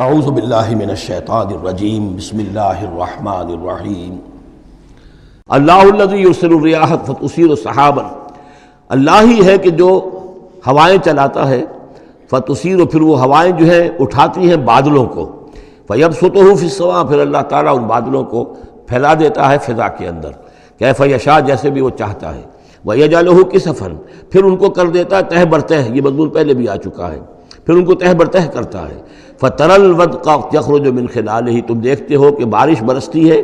اعوذ باللہ من الشیطان الرجیم بسم اللہ الرحمن الرحیم اللہ الذی یرسل الریاح فتثیر سحابا، اللہ ہی ہے کہ جو ہوائیں چلاتا ہے، فتثیر، پھر وہ ہوائیں جو ہیں اٹھاتی ہیں بادلوں کو، فیبسطہ فی السماء، پھر اللہ تعالیٰ ان بادلوں کو پھیلا دیتا ہے فضا کے اندر، کیف یشاء، جیسے بھی وہ چاہتا ہے، ویجعلہ کسفا، پھر ان کو کر دیتا ہے تہ برتہ، یہ مضمون پہلے بھی آ چکا ہے، پھر ان کو تہ برتہ کرتا ہے، فَتَرَى الْوَدْقَ يَخْرُجُ مِنْ خِلَالِهِ، تم دیکھتے ہو کہ بارش برستی ہے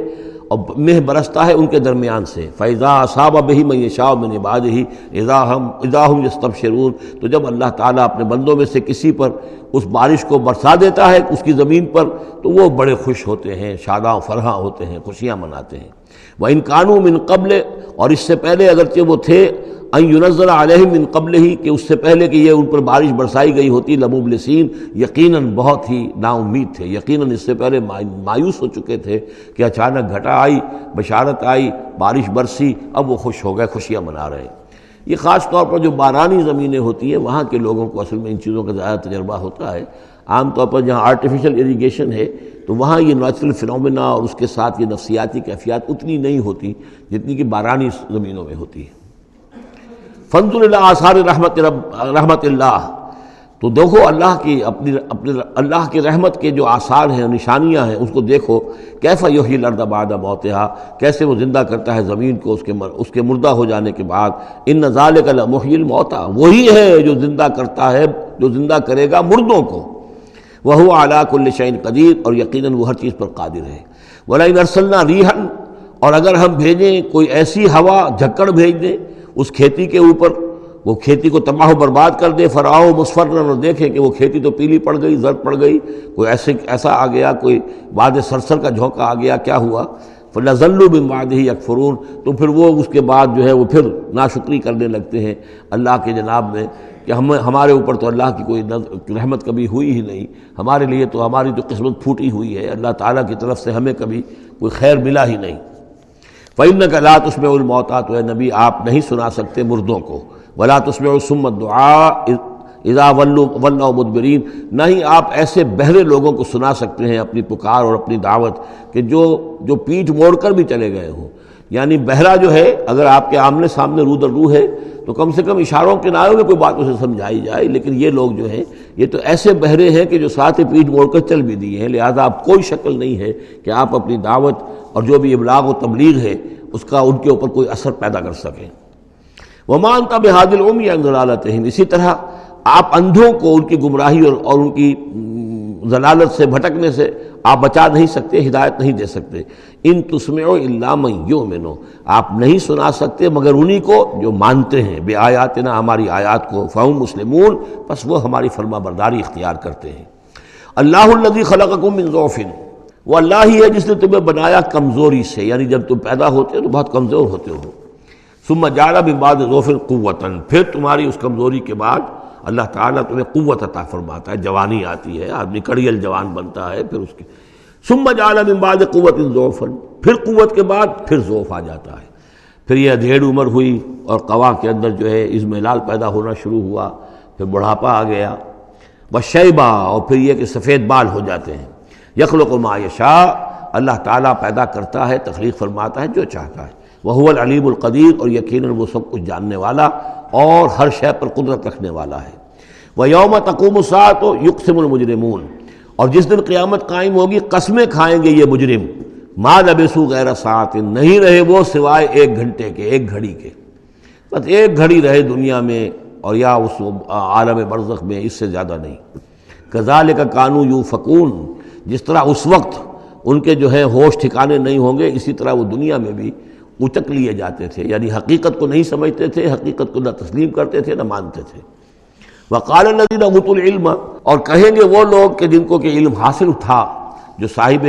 اور مہ برستا ہے ان کے درمیان سے، فَإِذَا أَصَابَ بِهِ مَن يَشَاءُ مِنْ عِبَادِهِ إِذَا هُمْ يَسْتَبْشِرُونَ، تو جب اللہ تعالیٰ اپنے بندوں میں سے کسی پر اس بارش کو برسا دیتا ہے اس کی زمین پر، تو وہ بڑے خوش ہوتے ہیں، شاداں فرحاں ہوتے ہیں، خوشیاں مناتے ہیں۔ وَإِنْ كَانُوا مِنْ قَبْلِ، اور اس سے پہلے اگرچہ وہ تھے، ان ينزل علیہم من قبل ہی، کہ اس سے پہلے کہ یہ ان پر بارش برسائی گئی ہوتی، لمبلسین، یقیناً بہت ہی نا امید تھے، یقیناً اس سے پہلے مایوس ہو چکے تھے کہ اچانک گھٹا آئی، بشارت آئی، بارش برسی، اب وہ خوش ہو گئے، خوشیاں منا رہے ہیں۔ یہ خاص طور پر جو بارانی زمینیں ہوتی ہیں وہاں کے لوگوں کو اصل میں ان چیزوں کا زیادہ تجربہ ہوتا ہے۔ عام طور پر جہاں آرٹیفیشل اریگیشن ہے تو وہاں یہ نیچرل فنومینا اور اس کے ساتھ یہ نفسیاتی کیفیات اتنی نہیں ہوتی جتنی کہ بارانی زمینوں میں ہوتی ہے۔ فانظر الی آثار رحمت اللہ، تو دیکھو اللہ کی اپنی اللہ کی رحمت کے جو آثار ہیں، نشانیاں ہیں، اس کو دیکھو، کیف یحیی الارض بعد موتہا، کیسے وہ زندہ کرتا ہے زمین کو اس کے مردہ ہو جانے کے بعد۔ ان ذالک لمحیی الموتیٰ، وہی ہے جو زندہ کرتا ہے، جو زندہ کرے گا مردوں کو۔ وہو علی کل شیء قدیر، اور یقیناً وہ ہر چیز پر قادر ہے۔ ولئن ارسلنا ریحا، اور اگر ہم بھیجیں کوئی ایسی ہوا، جھکڑ بھیج دیں اس کھیتی کے اوپر، وہ کھیتی کو تباہ و برباد کر دے، فراؤ مصفرا، اور دیکھیں کہ وہ کھیتی تو پیلی پڑ گئی، زرد پڑ گئی، کوئی ایسا آ گیا، کوئی باد سرسر کا جھونکا آ گیا، کیا ہوا؟ فَلَظَلُّوا مِن بَعْدِهِ يَكْفُرُونَ، تو پھر وہ اس کے بعد جو ہے وہ پھر ناشکری کرنے لگتے ہیں اللہ کے جناب میں، کہ ہمارے اوپر تو اللہ کی کوئی رحمت کبھی ہوئی ہی نہیں، ہمارے لیے تو ہماری تو قسمت پھوٹی ہوئی ہے، اللہ تعالیٰ کی طرف سے ہمیں کبھی کوئی خیر ملا ہی نہیں۔ فَإِنَّكَ لَا تُسْمِعُ الْمَوْتَىٰ، تو اے نبی آپ نہیں سنا سکتے مردوں کو، وَلَا تُسْمِعُ الصُّمَّ الدُّعَاءَ اِذَا وَلَّوْا مُدْبِرِينَ، نہ ہی آپ ایسے بہرے لوگوں کو سنا سکتے ہیں اپنی پکار اور اپنی دعوت کہ جو پیٹھ موڑ کر بھی چلے گئے ہوں۔ یعنی بہرا جو ہے اگر آپ کے آمنے سامنے رو در رو ہے تو کم سے کم اشاروں کے نائوں میں کوئی بات اسے سمجھائی جائے، لیکن یہ لوگ جو ہیں یہ تو ایسے بہرے ہیں کہ جو ساتھ ہی پیٹھ موڑ کر چل بھی دیے ہیں، لہذا اب کوئی شکل نہیں ہے کہ آپ اپنی دعوت اور جو بھی ابلاغ و تبلیغ ہے اس کا ان کے اوپر کوئی اثر پیدا کر سکیں۔ وَمَا أَنْتَ بِهَادِ الْعُمْيِ عَنْ ضَلَالَتِهِمْ، اسی طرح آپ اندھوں کو ان کی گمراہی اور ان کی ضلالت سے، بھٹکنے سے آپ بچا نہیں سکتے، ہدایت نہیں دے سکتے۔ ان تسمع الا من یؤمن، آپ نہیں سنا سکتے مگر انہی کو جو مانتے ہیں، بے آیاتنا، ہماری آیات کو، فہم مسلمون، بس وہ ہماری فرما برداری اختیار کرتے ہیں۔ اللہ الذی خلقکم من ضعف، وہ اللہ ہی ہے جس نے تمہیں بنایا کمزوری سے، یعنی جب تم پیدا ہوتے ہو تو بہت کمزور ہوتے ہو، ثم جعل من بعد ضعف قوۃ، پھر تمہاری اس کمزوری کے بعد اللہ تعالیٰ تمہیں قوت عطا فرماتا ہے، جوانی آتی ہے، آدمی کڑیل جوان بنتا ہے، پھر اس کے ثم جعل من بعد قوۃ ضعفا، پھر قوت کے بعد پھر ضعف آ جاتا ہے، پھر یہ ادھیڑ عمر ہوئی اور قوا کے اندر جو ہے اضمحلال پیدا ہونا شروع ہوا، پھر بڑھاپا آ گیا، وشیبہ، اور پھر یہ کہ سفید بال ہو جاتے ہیں۔ یخلق ما یشاء، اللہ تعالیٰ پیدا کرتا ہے، تخلیق فرماتا ہے جو چاہتا ہے، وہو العلیم القدیر، اور یقیناً وہ سب کچھ جاننے والا اور ہر شے پر قدرت رکھنے والا ہے۔ وَيَوْمَ تَقُومُ السَّاعَةُ يُقْسِمُ الْمُجْرِمُونَ، اور جس دن قیامت قائم ہوگی قسمیں کھائیں گے یہ مجرم، مَا لَبِثُوا غَيْرَ سَاعَةٍ، نہیں رہے وہ سوائے ایک گھنٹے کے، ایک گھڑی کے، بس ایک گھڑی رہے دنیا میں اور یا اس عالم برزخ میں، اس سے زیادہ نہیں۔ كَذَلِكَ كَانُوا يُؤْفَكُونَ، جس طرح اس وقت ان کے جو ہے ہوش ٹھکانے نہیں ہوں گے، اسی طرح وہ دنیا میں بھی اچک لیے جاتے تھے، یعنی حقیقت کو نہیں سمجھتے تھے، حقیقت کو نہ تسلیم کرتے تھے نہ مانتے تھے۔ وقال الذين اوتوا العلم، اور کہیں گے وہ لوگ کہ جن کو کہ علم حاصل تھا، جو صاحب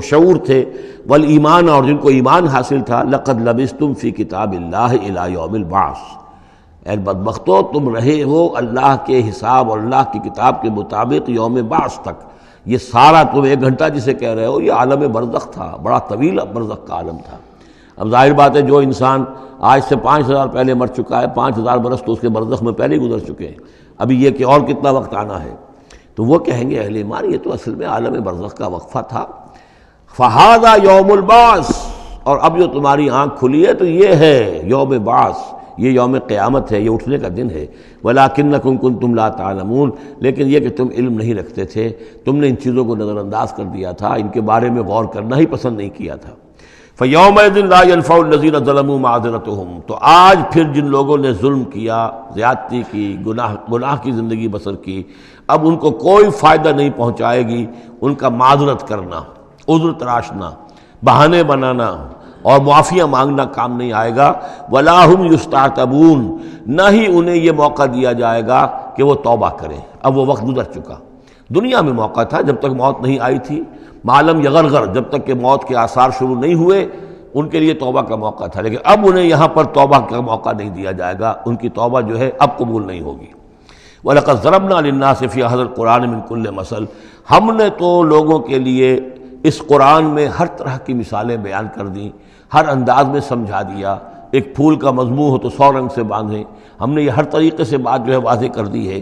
شعور تھے، والایمان، اور جن کو ایمان حاصل تھا، لقد لبثتم فی کتاب اللہ الی یوم البعث، اے بدبختو تم رہے ہو اللہ کے حساب اور اللہ کی کتاب کے مطابق یوم بعث تک۔ یہ سارا تم ایک گھنٹہ جسے کہہ رہے ہو یہ عالم برزخ تھا، بڑا طویل برزخ کا عالم تھا۔ اب ظاہر بات ہے جو انسان آج سے 5000 پہلے مر چکا ہے، 5000 برس تو اس کے برزخ میں پہلے ہی گزر چکے ہیں، ابھی یہ کہ اور کتنا وقت آنا ہے۔ تو وہ کہیں گے اہل ایمان یہ تو اصل میں عالم برزخ کا وقفہ تھا. فہذا یوم البعث، اور اب جو تمہاری آنکھ کھلی ہے تو یہ ہے یوم بعث، یہ یوم قیامت ہے، یہ اٹھنے کا دن ہے. وَلَٰكِنَّكُمْ كُنتُمْ لَا تَعْلَمُونَ، لیکن یہ کہ تم علم نہیں رکھتے تھے، تم نے ان چیزوں کو نظر انداز کر دیا تھا، ان کے بارے میں غور کرنا ہی پسند نہیں کیا تھا. فَيَوْمَئِذٍ لَا يَنفَعُ الَّذِينَ ظَلَمُوا مَعْذِرَتُهُمْ، تو آج پھر جن لوگوں نے ظلم کیا، زیادتی کی، گناہ کی زندگی بسر کی، اب ان کو کوئی فائدہ نہیں پہنچائے گی ان کا معذرت کرنا، عذر تراشنا، بہانے بنانا اور معافیاں مانگنا کام نہیں آئے گا. وَلَا هُمْ يُسْتَعْتَبُونَ، نہ ہی انہیں یہ موقع دیا جائے گا کہ وہ توبہ کریں. اب وہ وقت گزر چکا. دنیا میں موقع تھا جب تک موت نہیں آئی تھی، معلم یغرغر جب تک کہ موت کے آثار شروع نہیں ہوئے ان کے لیے توبہ کا موقع تھا، لیکن اب انہیں یہاں پر توبہ کا موقع نہیں دیا جائے گا، ان کی توبہ جو ہے اب قبول نہیں ہوگی. وَلَقَدْ ضَرَبْنَا لِلنَّاسِ فِي هَذَا الْقُرْآنِ مِنْ كُلِّ مَثَلٍ، ہم نے تو لوگوں کے لیے اس قرآن میں ہر طرح کی مثالیں بیان کر دیں، ہر انداز میں سمجھا دیا. ایک پھول کا مضمون ہو تو 100 رنگ سے باندھیں، ہم نے یہ ہر طریقے سے بات جو ہے واضح کر دی ہے.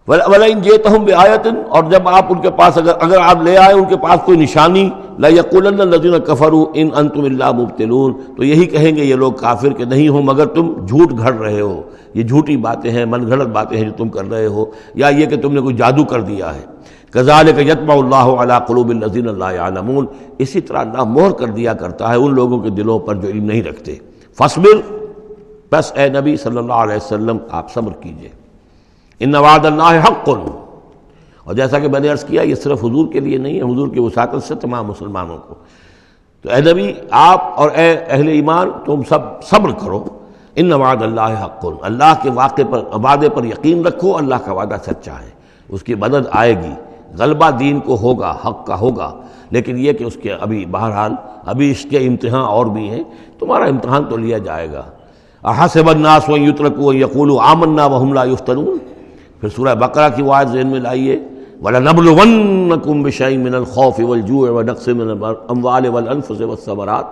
وَلَئِنْ جِئْتَهُمْ بِآيَةٍ، اور جب آپ ان کے پاس اگر آپ لے آئے ان کے پاس کوئی نشانی، لَيَقُولَنَّ الَّذِينَ كَفَرُوا إِنْ أَنْتُمْ إِلَّا مُبْطِلُونَ، تو یہی کہیں گے یہ لوگ کافر کہ نہیں ہو مگر تم جھوٹ گھڑ رہے ہو، یہ جھوٹی باتیں ہیں، من گھڑت باتیں ہیں جو تم کر رہے ہو، یا یہ کہ تم نے کوئی جادو کر دیا ہے. كَذَلِكَ يَطْبَعُ اللَّهُ عَلَىٰ قُلُوبِ الَّذِينَ لَا يَعْلَمُونَ، اسی طرح اللہ مہر کر دیا کرتا ہے ان لوگوں کے دلوں پر جو علم نہیں رکھتے. فَاصْبِرْ، بس اے نبی صلی اللہ علیہ وسلم آپ صبر کیجئے. إِنَّ وعد اللہ حق، اور جیسا کہ میں نے عرض کیا یہ صرف حضور کے لیے نہیں ہے، حضور کی وساطت سے تمام مسلمانوں کو. تو اے نبی آپ اور اے اہل ایمان تم سب صبر کرو. ان وعد اللہ حق، اللہ کے وعدے پر یقین رکھو، اللہ کا وعدہ سچا ہے، اس کی مدد آئے گی، غلبہ دین کو ہوگا، حق کا ہوگا. لیکن یہ کہ اس کے ابھی بہرحال ابھی اس کے امتحان اور بھی ہیں، تمہارا امتحان تو لیا جائے گا. احسب الناس ان یترکوا ان یقولوا آمنا وهم لا یفتنون. پھر سورہ بقرہ کی وہ آیت ذہن میں لائیے، وَلَنَبْلُوَنَّكُمْ بِشَيْءٍ مِّنَ الْخَوْفِ وَالْجُوعِ وَنَقْصٍ مِّنَ الْأَمْوَالِ وَالْأَنفُسِ وَالثَّمَرَاتِ.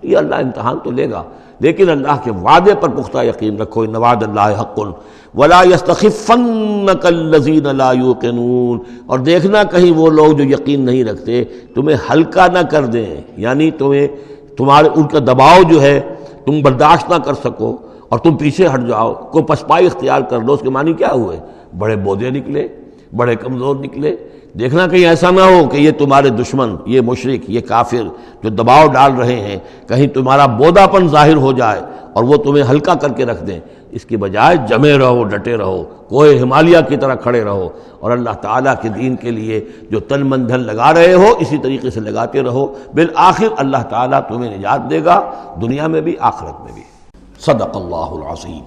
یہ اللہ امتحان تو لے گا، لیکن اللہ کے وعدے پر پختہ یقین رکھو. ان وعد اللہ حق ولا يستخفنك الذين لا يوقنون، اور دیکھنا کہیں وہ لوگ جو یقین نہیں رکھتے تمہیں ہلکا نہ کر دیں، یعنی تمہارے ان کا دباؤ جو ہے تم برداشت نہ کر سکو اور تم پیچھے ہٹ جاؤ، کوئی پسپائی اختیار کر لو. اس کے معنی کیا ہوئے؟ بڑے بودے نکلے، بڑے کمزور نکلے. دیکھنا کہیں ایسا نہ ہو کہ یہ تمہارے دشمن، یہ مشرک، یہ کافر جو دباؤ ڈال رہے ہیں، کہیں تمہارا بودا پن ظاہر ہو جائے اور وہ تمہیں ہلکا کر کے رکھ دیں. اس کی بجائے جمے رہو، ڈٹے رہو، کوئی ہمالیہ کی طرح کھڑے رہو، اور اللہ تعالیٰ کے دین کے لیے جو تن من دھن لگا رہے ہو اسی طریقے سے لگاتے رہو. بالآخر اللہ تعالیٰ تمہیں نجات دے گا، دنیا میں بھی آخرت میں بھی. صدق اللہ العظیم.